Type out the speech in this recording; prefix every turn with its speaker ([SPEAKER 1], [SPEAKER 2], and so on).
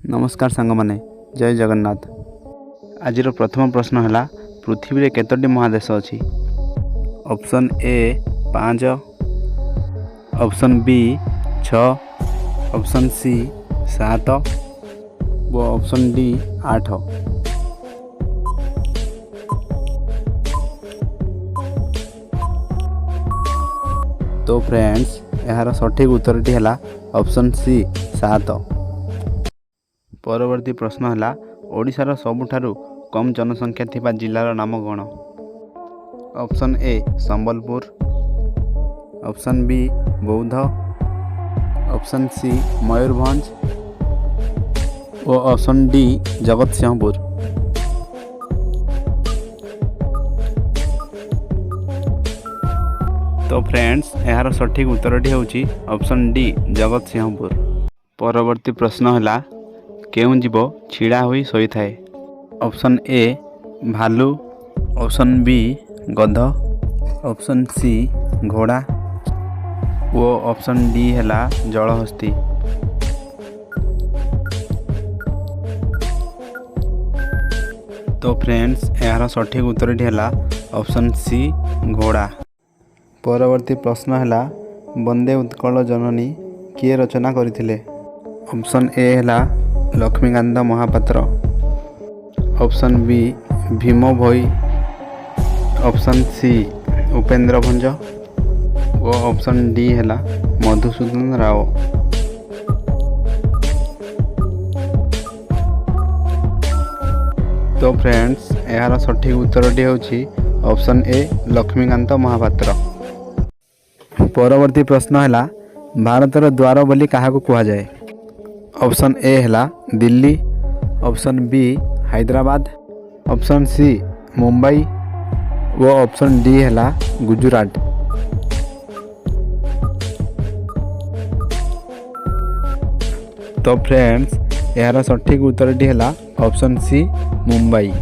[SPEAKER 1] नमस्कार सांग माने जय जगन्नाथ। आज प्रथम प्रश्न है पृथ्वी रे केतोटी महादेश अछि? Option A 5, option B 6, option C 7 व ऑप्शन डी 8। तो फ्रेंड्स यार सठिक उत्तरटी है ऑप्शन सी 7। परवर्ती प्रश्न है ओडिशार सबुठारु कम जनसंख्या थिबा जिलार नाम कौन? Option A Sambalpur, option B Boudh, option C Mayurbhanj और ऑप्शन डी जगतसिंहपुर। तो फ्रेंड्स यार सठिक उत्तरटी होची ऑप्शन डी जगतसिंहपुर। परवर्ती प्रश्न है केउं जीव छिड़ा होई सोई थाए? ऑप्शन ए भालू, ऑप्शन बी गध, ऑप्शन सी घोड़ा वो ऑप्शन डी है जलहस्ती। तो फ्रेंड्स यार सठिक उत्तरटी है ऑप्शन सी घोड़ा। परवर्ती प्रश्न है वंदे उत्कल जननी किए रचना करथिले? ऑप्शन ए है लक्ष्मीकांत महापात्र, ऑप्शन बी भीम भोई, ऑप्शन सी उपेंद्र भंज और ऑप्शन डी है मधुसूदन राव। तो फ्रेंड्स यार सठिक उत्तरटी होची ऑप्शन ए लक्ष्मीकांत महापात्र। परवर्ती प्रश्न है भारतर द्वार बोली काहाकू कहा जाए? ऑप्शन ए है Delhi, option B Hyderabad, option C Mumbai व ऑप्शन डी है गुजरात। तो फ्रेंड्स यार सठिक उत्तरटी है ऑप्शन सी मुंबई।